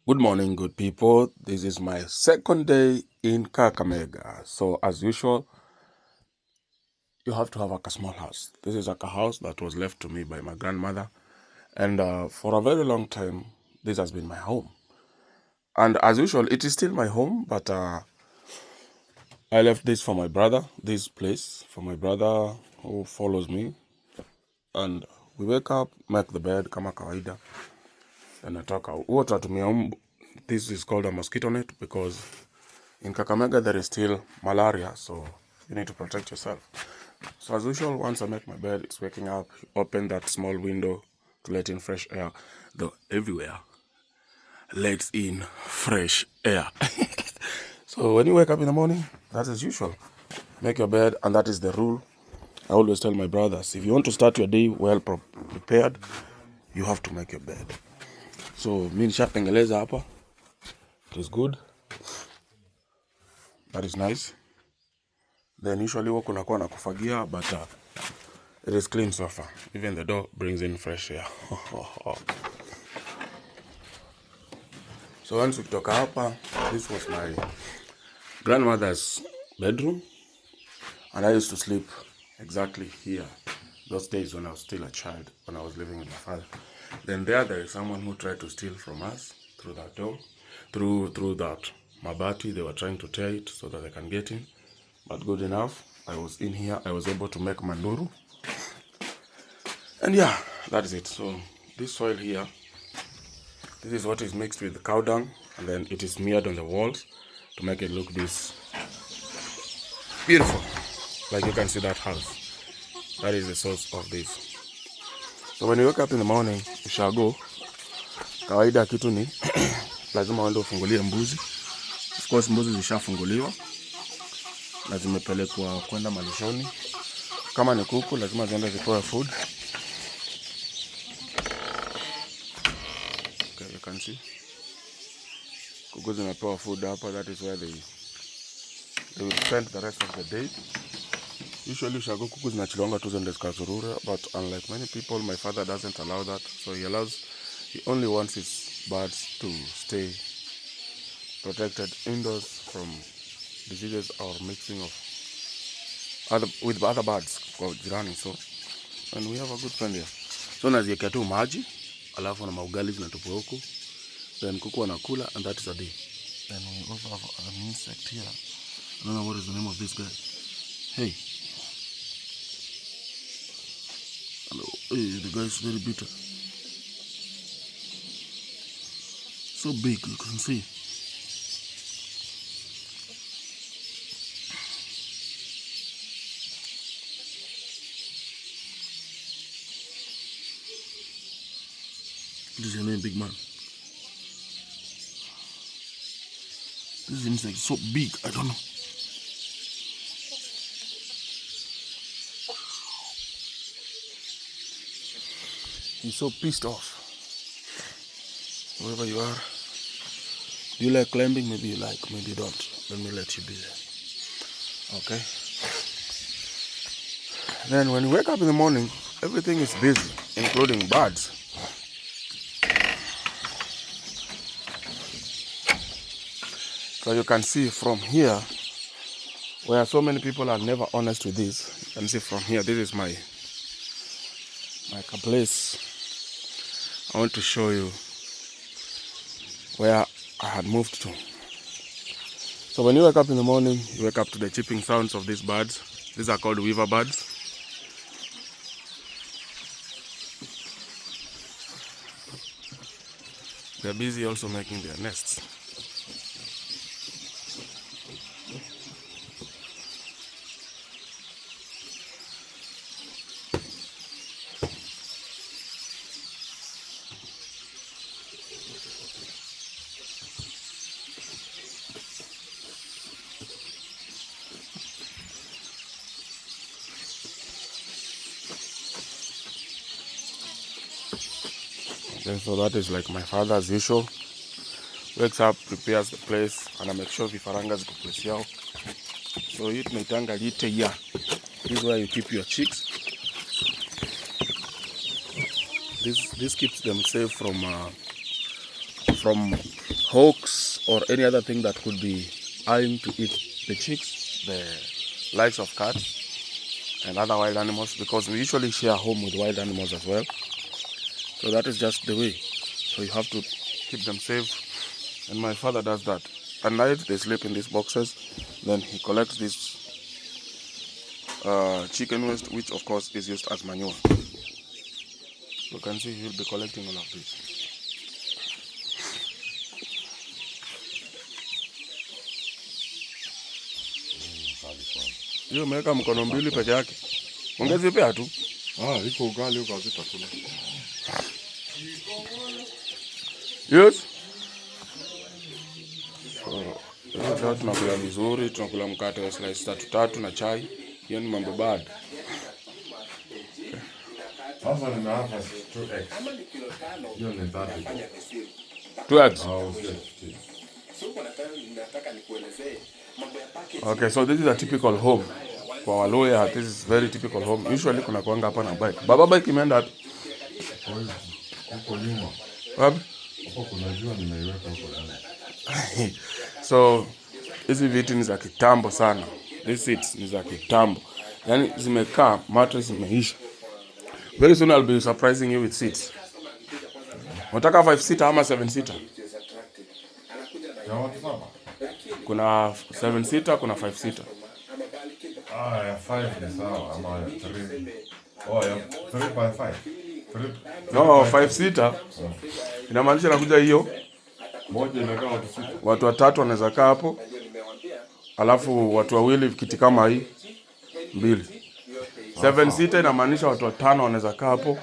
Good morning, good people. This is my second day in Kakamega. So, as usual, you have to have a small house. This is like a house that was left to me by my grandmother. And for a very long time, this has been my home. And as usual, it is still my home, but I left this for my brother, this place, for my brother who follows me. And we wake up, make the bed, kama kawaida. And natoka. Water to me. This is called a mosquito net because in Kakamega there is still malaria, so you need to protect yourself. So as usual, once I make my bed, it's waking up, open that small window to let in fresh air. Though everywhere lets in fresh air. So when you wake up in the morning, that's as usual. Make your bed, and that is the rule. I always tell my brothers, if you want to start your day well prepared, you have to make your bed. So mi nishatengeleza hapa. It is good. That is nice. Then usually huwa kunakuwa na kufagia, but it is clean so far. Even the door brings in fresh air. So once we took hapa, this was my grandmother's bedroom, and I used to sleep exactly here those days when I was still a child, when I was living with my father. Then there is someone who tried to steal from us through that door, through that mabati. They were trying to tear it so that they can get in, but good enough, I was in here. I was able to make manduru, and yeah, that is it. So this soil here, this is what is mixed with the cow dung, and then it is smeared on the walls to make it look this beautiful. Like you can see that house. That is the source of this. So when you wake up in the morning, you shall go. Kawaida kitu ni lazima uende ufungulie mbuzi. Of course mbuzi zishafunguliwa na zimepelekwa kwenda malishoni. Kama ni kuku lazima ziende zipewe food. Okay, you can see. Kuku zinapewa food hapa. That is where they will spend the rest of the day. Usually ushago kuku zinachiliwanga tu zende zikazurure, but unlike many people, my father doesn't allow that. So he only wants his birds to stay protected indoors from diseases or mixing of with other birds kwa jirani. So and we have a good friend here. So naziekea tu maji, alafu na maugali zinatupwa huku. Then kuku wanakula, and that is a day. Then we also have an insect here. I don't know what is the name of this guy. Hey. Hello. Hey, the guy is very bitter. So big, you can see. What is your name, big man? This insect is so big, I don't know. He's so pissed off. Wherever you are. Do you like climbing? Maybe you like, maybe you don't. Let me let you be there. Okay? Then when you wake up in the morning, everything is busy, including birds. So you can see from here, where so many people are never honest with this. You can see from here, this is my place. I want to show you where I had moved to. So when you wake up in the morning, you wake up to the chirping sounds of these birds. These are called weaver birds. They're busy also making their nests. And so that is like my father as usual. Wakes up, prepares the place, and I make sure vifaranga ziko place yao. So hii tunaitanga lite ya. This is where you keep your chicks. This keeps them safe from hawks or any other thing that could be eyeing to eat the chicks, the likes of cats and other wild animals, because we usually share home with wild animals as well. So that is just the way. So you have to keep them safe, and my father does that. At night they sleep in these boxes, then he collects this chicken waste, which of course is used as manure. You can see he'll be collecting all of this. Hiyo umeweka mkono mbili peke yake. Ongezi pia tu. Iko ugali huko hazitakula. Yes. So, tunakula vizuri, tunakula mkate wa slice tatu na chai. Hiyo ni mambo bad. Sasa nimeapa 2x. Hiyo ni 30. 2x. Okay, so this is a typical home. Kwa Waluya, this is very typical home. Usually kuna kuanga hapa na bike. Baba bike imeenda wapi? Huko nyuma. Wapi? Hapo kuna jua nimeiweka huko nyuma. So hizi viti ni za kitambo sana. These seats ni za kitambo. Yaani zimekaa, mattress imeisha. Very soon I'll be surprising you with seats. Unataka 5 seater ama 7 seater? Ya watu saba. Kuna 7 seater, kuna 5 seater. Ya 5 ni sawa ama ya 3. Ya 3 by 5. No, 5 seater. Inamaanisha nakuja hiyo. Moja inakaa watu 6. Watu watatu wanaweza kaa hapo. Alafu watu wawili kiti kama hii 2. 7 seater inamaanisha watu watano wanaweza kaa hapo.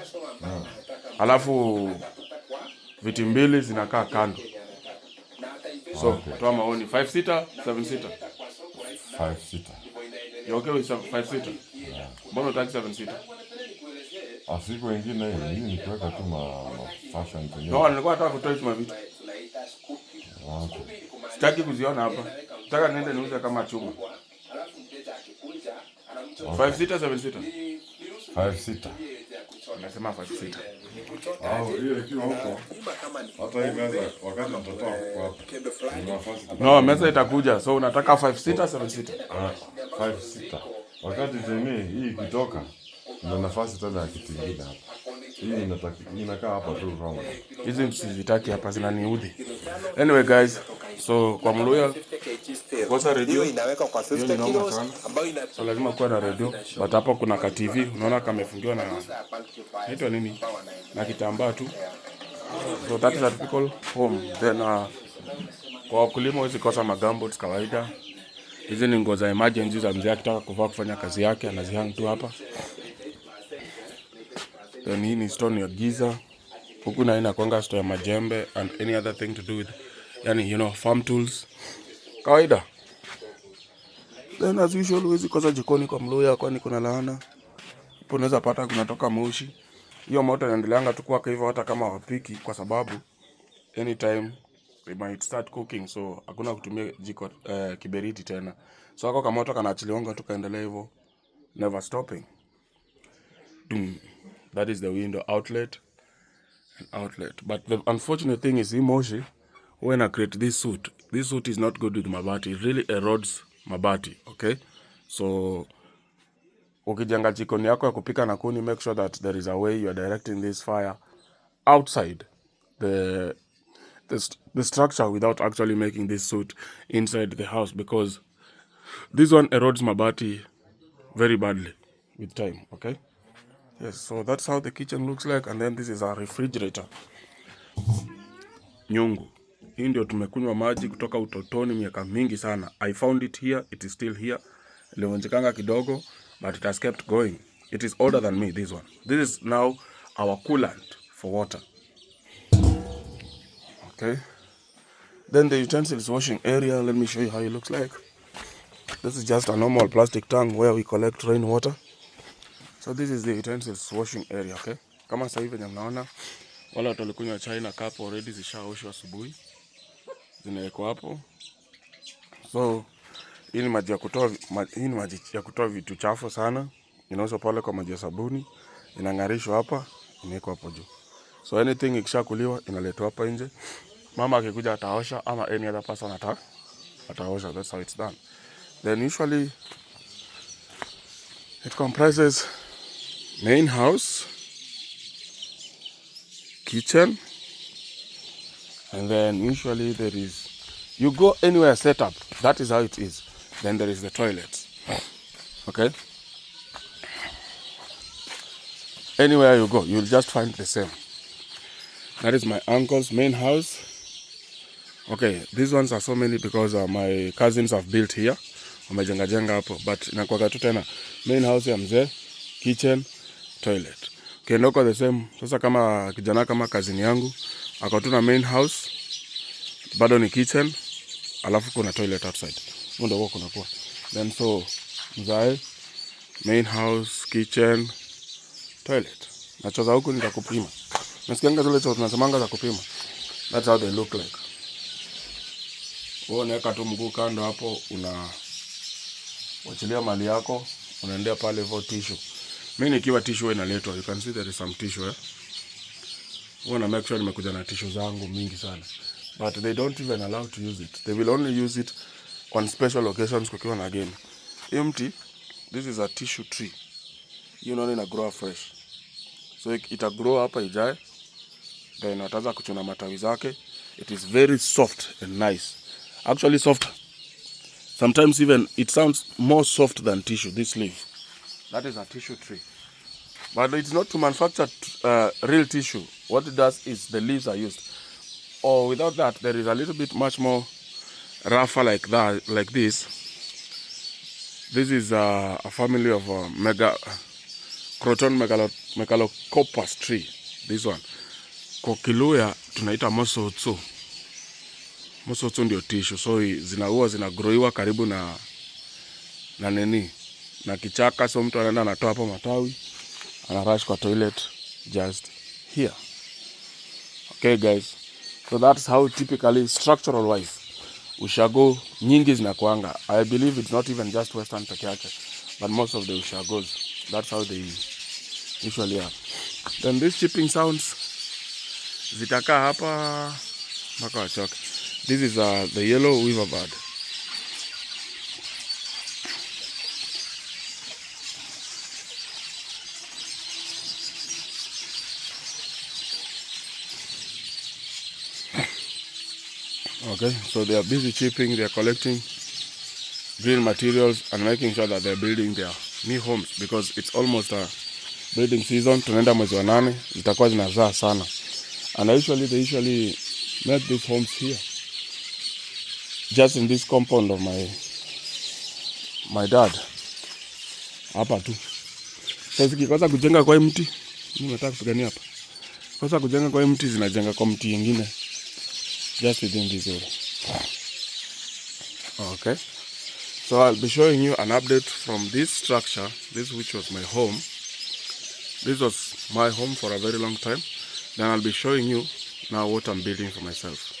Alafu viti 2 zinakaa kando. So, toa maoni. 5 seater, 7 seater. 5 seater. You okay with 5 seater? Mbona unataka 7 seater? Siku wengine hii ni kuweka tu fashion tu. No, nilikuwa nataka kutoa hizo vitu. Sitaki kuziona hapa. Nataka niende niuze kama chuma. 5 seater, 7 seater. 5 seater. Nasema 5 seater. Hiyo ikiwa huko. Hata hii meza wakati mtoto wako hapo. No, meza itakuja. So unataka 5 seater, 7 seater. 5 seater. Wakati hii ikitoka ndio nafasi tena ya kiti kingine hapa. Hii inakaa hapa tu round. Hizi msizitaki hapa zinaniudhi. Anyway guys, so kwa Mluya kosa radio inaweka kwa 50 kilos ambayo so lazima kuwa na radio, but hapo kuna ka TV unaona kamefungiwa na inaitwa nini na kitambaa tu. So that is a typical home. Then kwa wakulima hizi kosa magumboots kawaida. Hizi ni nguo za emergency za mzee akitaka kuvaa kufanya kazi yake anazihang tu hapa. Then hii ni stone ya giza. Huku na ina kwanga store ya majembe and any other thing to do with, yani farm tools. Kawaida. Then as usual huwezi kosa jikoni kwa Mluya kwani kuna laana. Hapo unaweza pata kunatoka moshi. Hiyo moto inaendeleanga tu kuwaka hivyo hata kama wapiki, kwa sababu anytime they might start cooking, so hakuna kutumia jiko kiberiti tena. So hako kama moto kanaachiliwanga tu kaendelea hivyo, never stopping. That is the window outlet and outlet. But the unfortunate thing is moshi when I create this soot. This soot is not good with mabati. It really erodes mabati, okay? So ukijenga jikoni yako ya kupika na kuni, make sure that there is a way you are directing this fire outside the structure without actually making this soot inside the house, because this one erodes mabati very badly with time, okay? Yes, so that's how the kitchen looks like, and then this is our refrigerator. Nyungu. Hii ndio tumekunywa maji kutoka utotoni miaka mingi sana. I found it here, it is still here. Ilivunjikanga kidogo, but it has kept going. It is older than me, this one. This is now our coolant for water. Okay. Then the utensils washing area, let me show you how it looks like. This is just a normal plastic tank where we collect rainwater. So this is the utensils washing area, okay? Kama sasa hivi mnaona wala watu walikunywa chai na cup already zishaoshwa asubuhi. Zinawekwa hapo. So hii ni maji ya kutoa vitu chafu sana. Inaosha pale kwa maji ya sabuni, inang'arishwa hapa, inawekwa hapo juu. So anything ikishakuliwa inaletwa hapa nje. mama akikuja ataosha ama any other person ataosha. That's how it's done. Then usually it comprises main house, kitchen, and then usually there is, you go anywhere set up, that is how it is. Then there is the toilet. Okay, anywhere you go you'll just find the same. That is my uncle's main house. Okay, these ones are so many because my cousins have built here, wamejenga hapo, but inakuwa tu tena main house ya mzee, kitchen, toilet. Kiendoko the same. Sasa kama kijana kama cousin yangu akatuna main house, bado ni kitchen, alafu kuna toilet outside. Ndio huko kuna kwa. Then so mzae, main house, kitchen, toilet. Na choza huko nitakupima. Nasikianga zile choza tunasemanga za kupima. That's how they look like. Unaweka tu mguu kando hapo, unawachilia mali yako, unaendea pale for tissue. Mimi nikiwa tissue inaletwa, you can see there is some tissue. Wana make sure nimekuja na tissue zangu mingi sana. But they don't even allow to use it. They will only use it on special occasions kukiwa na game. Empty. This is a tissue tree. You know, ina grow fresh. So ita grow hapa ijae. Then ataanza kuchuna matawi zake. It is very soft and nice. Actually soft. Sometimes even it sounds more soft than tissue, this leaf. That is a tissue tree. But it's not to manufacture real tissue. What it does is the leaves are used. Or without that, there is a little bit much more rougher like that, like this. This is a family of Croton megalocoppus tree. This one. Kwa Kiluya tunaita mosotso. Mosotso ndio tissue. So zinagrowiwa karibu na nini, na kichaka. So mtu anaenda anatoa hapo matawi, anarush kwa toilet just here. Okay guys, so that's how typically structural wise ushago nyingi zinakuanga. I believe it's not even just Western peke yake, but most of the ushagos, that's how they usually are. Then these chipping sounds zitakaa hapa mpaka wachoke. This is the yellow weaver bird. Okay, so they are busy chipping, they are collecting green materials and making sure that they're building their new homes because it's almost a breeding season. Tunaenda mwezi wa 8, zitakuwa zinazaa sana. And they usually make these homes here. Just in this compound of my dad. Hapa tu. Sasa kikosa kujenga kwa mti, mimi nataka kupigania hapa. Kosa kujenga kwa mti zinajenga kwa mti nyingine. Just within this area. Okay. So I'll be showing you an update from this structure. This which was my home. This was my home for a very long time. Then I'll be showing you now what I'm building for myself.